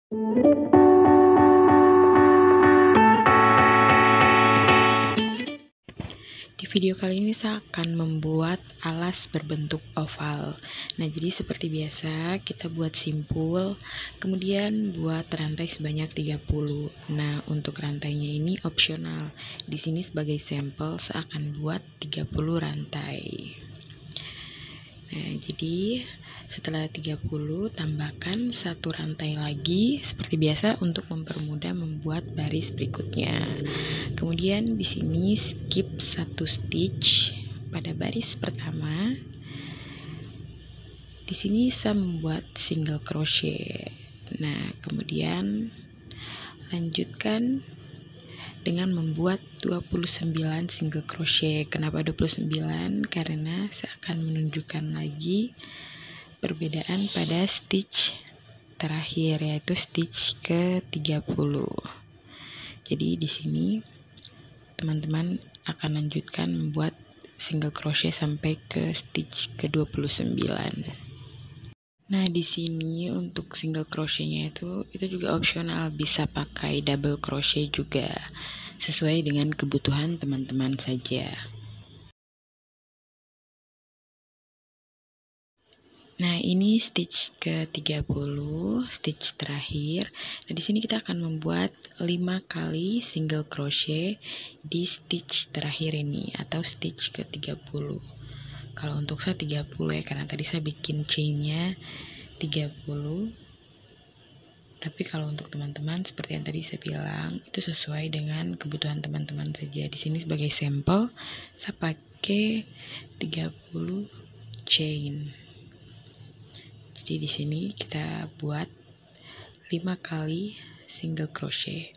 Di video kali ini saya akan membuat alas berbentuk oval. Nah, jadi seperti biasa kita buat simpul, kemudian buat rantai sebanyak 30. Nah, untuk rantainya ini opsional. Di sini sebagai sampel saya akan buat 30 rantai. Nah, jadi setelah 30 tambahkan satu rantai lagi seperti biasa untuk mempermudah membuat baris berikutnya. Kemudian di sini skip satu stitch pada baris pertama. Di sini saya membuat single crochet. Nah, kemudian lanjutkan dengan membuat 29 single crochet. Kenapa 29? Karena saya akan menunjukkan lagi perbedaan pada stitch terakhir, yaitu stitch ke-30. Jadi di sini teman-teman akan lanjutkan membuat single crochet sampai ke stitch ke-29. Nah, di sini untuk single crochetnya itu juga opsional, bisa pakai double crochet juga, sesuai dengan kebutuhan teman-teman saja. Nah, ini stitch ke-30, stitch terakhir. Nah, di sini kita akan membuat 5 kali single crochet di stitch terakhir ini atau stitch ke-30. Kalau untuk saya 30 ya, karena tadi saya bikin chainnya 30. Tapi kalau untuk teman-teman seperti yang tadi saya bilang, itu sesuai dengan kebutuhan teman-teman saja. Di sini sebagai sampel saya pakai 30 chain. Jadi di sini kita buat 5 kali single crochet.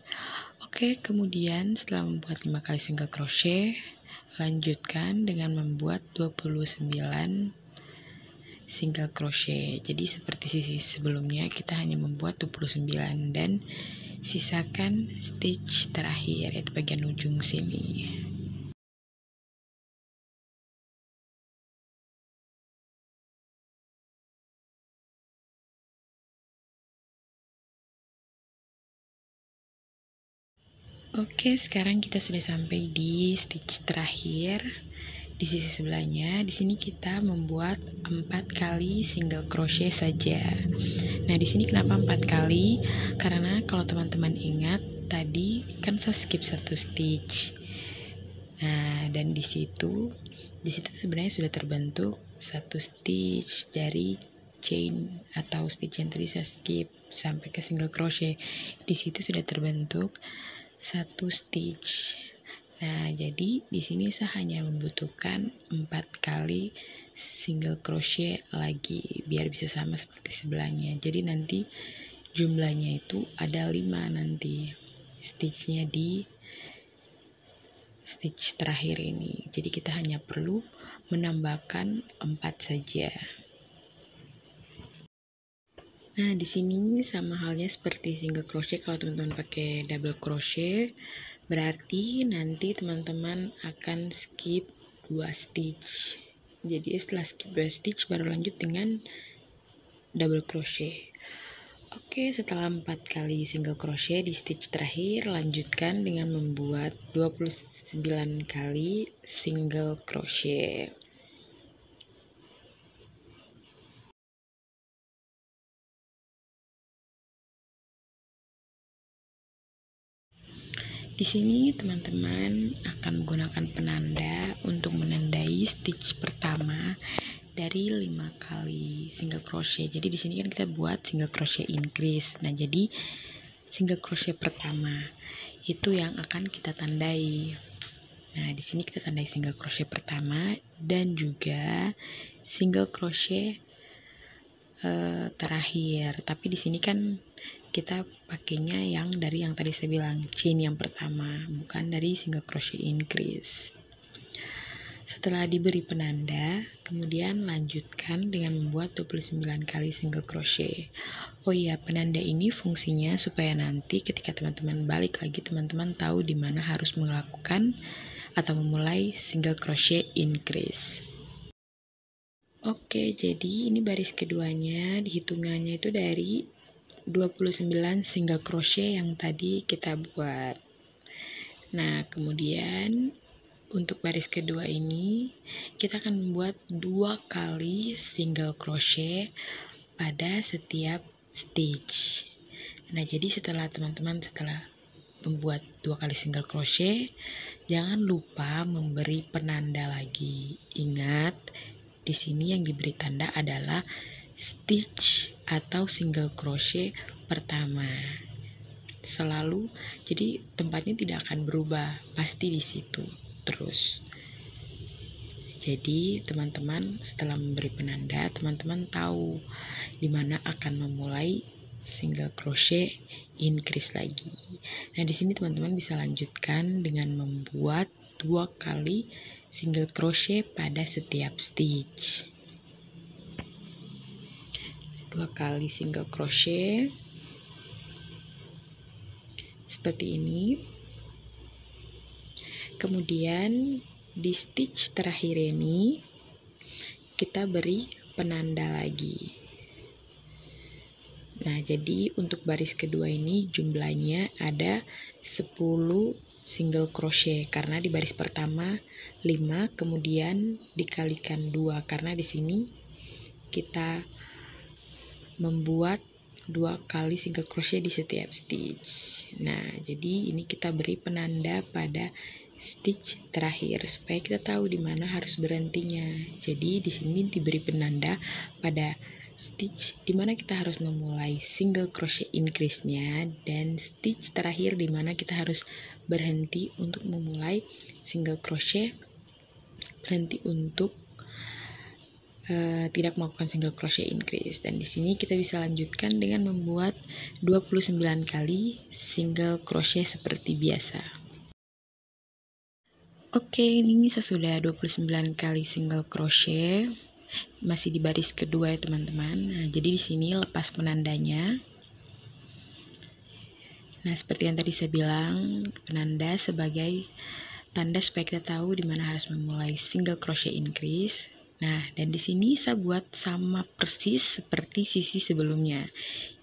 Oke, kemudian setelah membuat 5 kali single crochet, lanjutkan dengan membuat 29 single crochet. Jadi seperti sisi sebelumnya kita hanya membuat 29 dan sisakan stitch terakhir, yaitu bagian ujung sini. Oke, sekarang kita sudah sampai di stitch terakhir. Di sisi sebelahnya, di sini kita membuat 4 kali single crochet saja. Nah, di sini kenapa 4 kali? Karena kalau teman-teman ingat tadi kan saya skip satu stitch. Nah, dan di situ sebenarnya sudah terbentuk satu stitch dari chain atau stitch yang tadi saya skip sampai ke single crochet. Di situ sudah terbentuk satu stitch. Nah, jadi di sini saya hanya membutuhkan 4 kali single crochet lagi biar bisa sama seperti sebelahnya. Jadi nanti jumlahnya itu ada 5 nanti stitchnya di stitch terakhir ini. Jadi kita hanya perlu menambahkan 4 saja. Nah, di sini sama halnya seperti single crochet. Kalau teman-teman pakai double crochet, berarti nanti teman-teman akan skip 2 stitch. Jadi setelah skip 2 stitch baru lanjut dengan double crochet. Oke, setelah 4 kali single crochet di stitch terakhir, lanjutkan dengan membuat 29 kali single crochet. Di sini teman-teman akan menggunakan penanda untuk menandai stitch pertama dari 5 kali single crochet. Jadi di sini kan kita buat single crochet increase. Nah, jadi single crochet pertama itu yang akan kita tandai. Nah, di sini kita tandai single crochet pertama dan juga single crochet terakhir. Tapi di sini kan kita pakainya yang dari yang tadi saya bilang, chain yang pertama, bukan dari single crochet increase. Setelah diberi penanda, kemudian lanjutkan dengan membuat 29 kali single crochet. Oh iya, penanda ini fungsinya supaya nanti ketika teman-teman balik lagi, teman-teman tahu di mana harus melakukan atau memulai single crochet increase. Oke, jadi ini baris keduanya, dihitungannya itu dari 29 single crochet yang tadi kita buat. Nah, kemudian untuk baris kedua ini kita akan membuat 2 kali single crochet pada setiap stitch. Nah, jadi setelah membuat 2 kali single crochet, jangan lupa memberi penanda lagi. Ingat, di sini yang diberi tanda adalah stitch atau single crochet pertama. Selalu, jadi tempatnya tidak akan berubah, pasti di situ terus. Jadi teman-teman setelah memberi penanda, teman-teman tahu di mana akan memulai single crochet increase lagi. Nah, di sini teman-teman bisa lanjutkan dengan membuat 2 kali single crochet pada setiap stitch. 2 kali single crochet seperti ini. Kemudian di stitch terakhir ini kita beri penanda lagi. Nah, jadi untuk baris kedua ini jumlahnya ada 10 single crochet karena di baris pertama 5, kemudian dikalikan 2 karena di sini kita membuat 2 kali single crochet di setiap stitch. Nah, jadi ini kita beri penanda pada stitch terakhir supaya kita tahu di mana harus berhentinya. Jadi di sini diberi penanda pada stitch di mana kita harus memulai single crochet increase-nya dan stitch terakhir di mana kita harus berhenti untuk memulai single crochet, berhenti untuk tidak melakukan single crochet increase. Dan di sini kita bisa lanjutkan dengan membuat 29 kali single crochet seperti biasa. Oke, ini sesudah 29 kali single crochet, masih di baris kedua ya teman-teman. Nah, jadi di sini lepas penandanya. Nah, seperti yang tadi saya bilang, penanda sebagai tanda supaya kita tahu di mana harus memulai single crochet increase. Nah, dan di sini saya buat sama persis seperti sisi sebelumnya,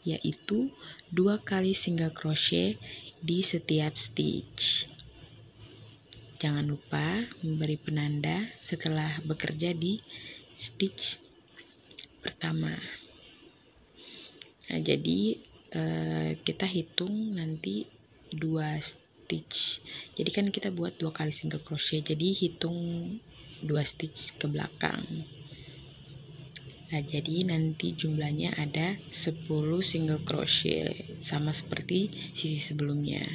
yaitu 2 kali single crochet di setiap stitch. Jangan lupa memberi penanda setelah bekerja di stitch pertama. Nah, jadi kita hitung nanti 2 stitch. Jadi kan kita buat 2 kali single crochet, jadi hitung 2 stitch ke belakang. Nah, jadi nanti jumlahnya ada 10 single crochet sama seperti sisi sebelumnya.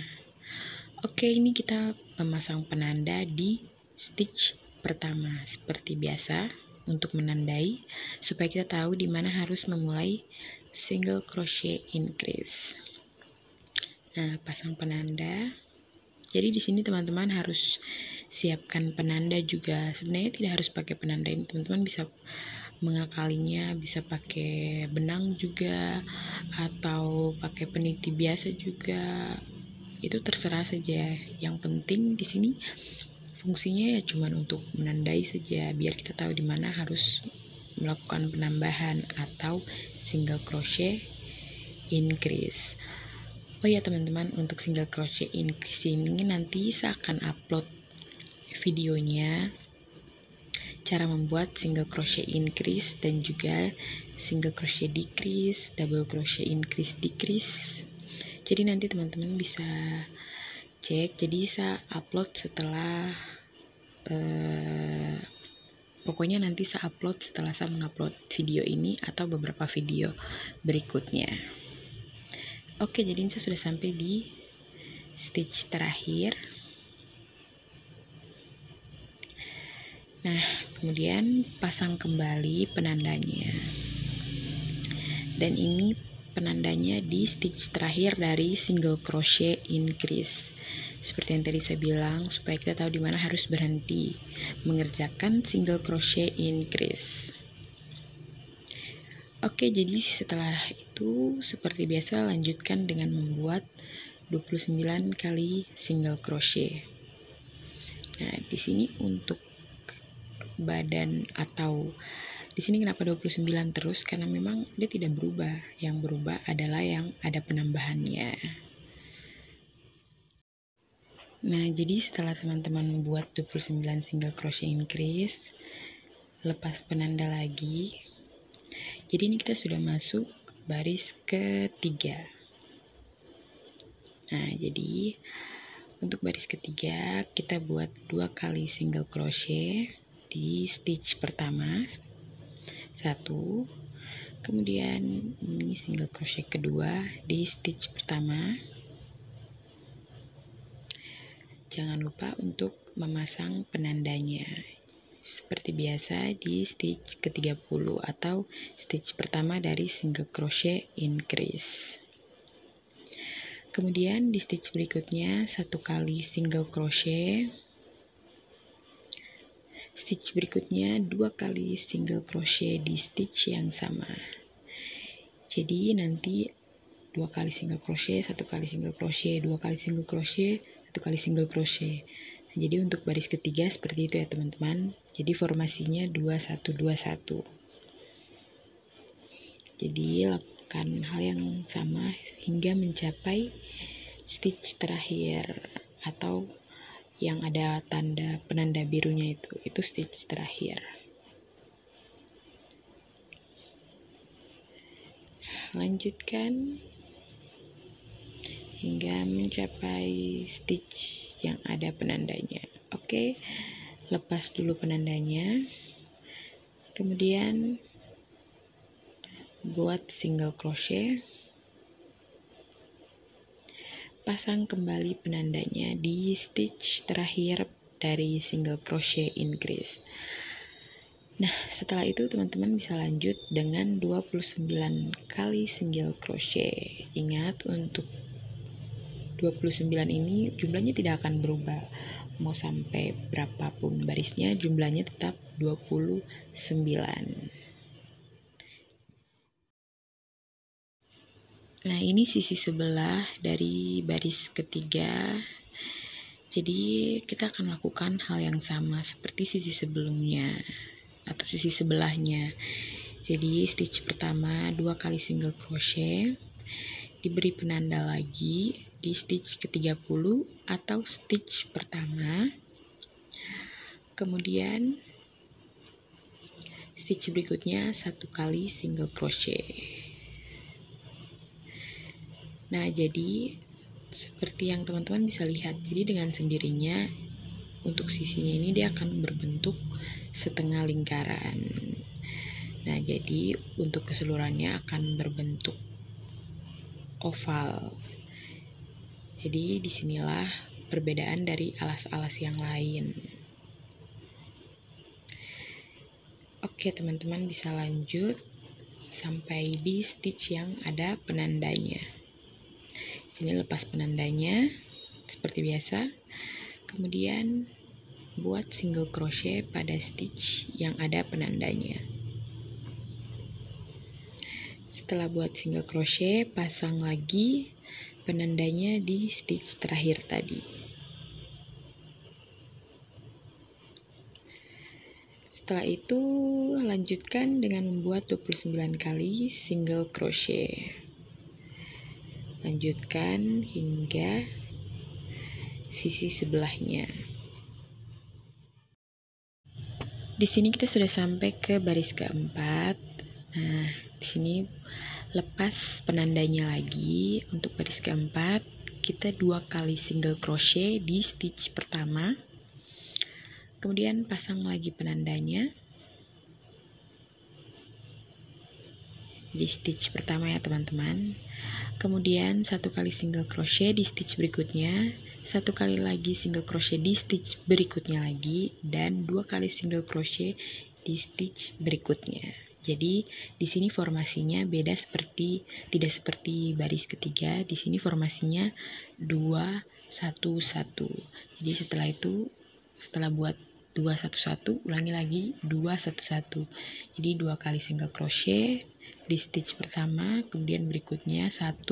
Oke, ini kita memasang penanda di stitch pertama seperti biasa untuk menandai supaya kita tahu di mana harus memulai single crochet increase. Nah, pasang penanda. Jadi di sini teman-teman harus siapkan penanda juga. Sebenarnya tidak harus pakai penanda ini, teman-teman bisa mengakalinya, bisa pakai benang juga atau pakai peniti biasa juga. Itu terserah saja. Yang penting di sini fungsinya ya cuma untuk menandai saja biar kita tahu di mana harus melakukan penambahan atau single crochet increase. Oh ya teman-teman, untuk single crochet increase ini nanti saya akan upload videonya cara membuat single crochet increase dan juga single crochet decrease, double crochet increase decrease. Jadi nanti teman-teman bisa cek. Jadi saya upload setelah pokoknya nanti saya upload setelah saya mengupload video ini atau beberapa video berikutnya. Oke, jadi saya sudah sampai di stitch terakhir. Nah, kemudian pasang kembali penandanya. Dan ini penandanya di stitch terakhir dari single crochet increase. Seperti yang tadi saya bilang, supaya kita tahu di mana harus berhenti mengerjakan single crochet increase. Oke, jadi setelah itu seperti biasa lanjutkan dengan membuat 29 kali single crochet. Nah, di sini untuk badan atau Di sini kenapa 29 terus? Karena memang dia tidak berubah. Yang berubah adalah yang ada penambahannya. Nah, jadi setelah teman-teman membuat 29 single crochet increase, lepas penanda lagi. Jadi ini kita sudah masuk baris ketiga. Nah, jadi untuk baris ketiga kita buat 2 kali single crochet di stitch pertama. 1. Kemudian ini single crochet kedua di stitch pertama. Jangan lupa untuk memasang penandanya. Seperti biasa di stitch ke-30 atau stitch pertama dari single crochet increase. Kemudian di stitch berikutnya 1 kali single crochet. Stitch berikutnya 2 kali single crochet di stitch yang sama. Jadi nanti 2 kali single crochet, 1 kali single crochet, 2 kali single crochet, 1 kali single crochet. Nah, jadi untuk baris ketiga seperti itu ya teman-teman. Jadi formasinya 2121. Jadi lakukan hal yang sama hingga mencapai stitch terakhir atau yang ada tanda penanda birunya itu stitch terakhir. Lanjutkan hingga mencapai stitch yang ada penandanya. Oke, lepas dulu penandanya. Kemudian buat single crochet. Pasang kembali penandanya di stitch terakhir dari single crochet increase. Nah, setelah itu teman-teman bisa lanjut dengan 29 kali single crochet. Ingat, untuk 29 ini jumlahnya tidak akan berubah. Mau sampai berapapun barisnya, jumlahnya tetap 29. Nah, ini sisi sebelah dari baris ketiga. Jadi kita akan lakukan hal yang sama seperti sisi sebelumnya atau sisi sebelahnya. Jadi stitch pertama 2 kali single crochet, diberi penanda lagi di stitch ke-30 atau stitch pertama. Kemudian stitch berikutnya 1 kali single crochet. Nah, jadi seperti yang teman-teman bisa lihat, jadi dengan sendirinya untuk sisinya ini dia akan berbentuk setengah lingkaran. Nah, jadi untuk keseluruhannya akan berbentuk oval. Jadi disinilah perbedaan dari alas-alas yang lain. Oke, teman-teman bisa lanjut sampai di stitch yang ada penandanya. Sini lepas penandanya seperti biasa. Kemudian buat single crochet pada stitch yang ada penandanya. Setelah buat single crochet, pasang lagi penandanya di stitch terakhir tadi. Setelah itu lanjutkan dengan membuat 29 kali single crochet. Lanjutkan hingga sisi sebelahnya. Di sini kita sudah sampai ke baris keempat. Nah, di sini lepas penandanya lagi. Untuk baris keempat, kita 2 kali single crochet di stitch pertama. Kemudian pasang lagi penandanya di stitch pertama ya teman-teman. Kemudian 1 kali single crochet di stitch berikutnya, 1 kali lagi single crochet di stitch berikutnya lagi, dan 2 kali single crochet di stitch berikutnya. Jadi di sini formasinya beda, tidak seperti baris ketiga. Di sini formasinya 2 1 1. Jadi setelah buat 2 1 1, ulangi lagi 2 1 1. Jadi 2 kali single crochet di stitch pertama, kemudian berikutnya 1,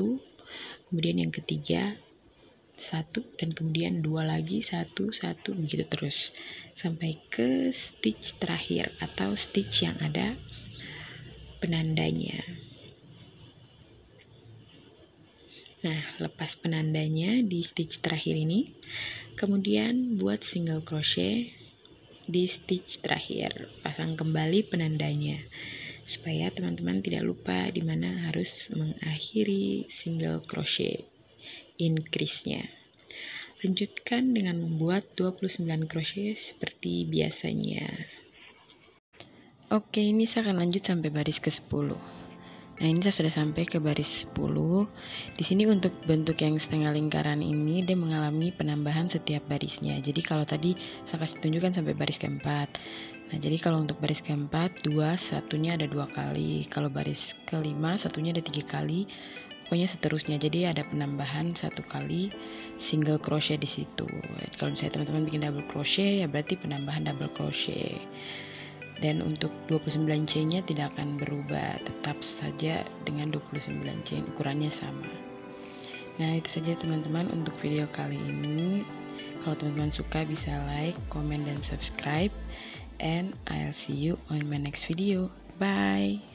kemudian yang ketiga satu dan kemudian 2 lagi, 1 1 begitu terus sampai ke stitch terakhir atau stitch yang ada penandanya. Nah, lepas penandanya di stitch terakhir ini, kemudian buat single crochet di stitch terakhir, pasang kembali penandanya supaya teman-teman tidak lupa di mana harus mengakhiri single crochet increase-nya. Lanjutkan dengan membuat 29 crochet seperti biasanya. Oke, ini saya akan lanjut sampai baris ke-10. Nah, ini saya sudah sampai ke baris 10. Di sini untuk bentuk yang setengah lingkaran ini dia mengalami penambahan setiap barisnya. Jadi kalau tadi saya kasih tunjukkan sampai baris keempat. Nah, jadi kalau untuk baris keempat, satunya ada 2 kali. Kalau baris kelima, satunya ada 3 kali. Pokoknya seterusnya. Jadi ada penambahan 1 kali single crochet di situ. Kalau misalnya teman-teman bikin double crochet, ya berarti penambahan double crochet. Dan untuk 29 chain-nya tidak akan berubah, tetap saja dengan 29 chain, ukurannya sama. Nah, itu saja teman-teman untuk video kali ini. Kalau teman-teman suka bisa like, comment, dan subscribe. And I'll see you on my next video. Bye!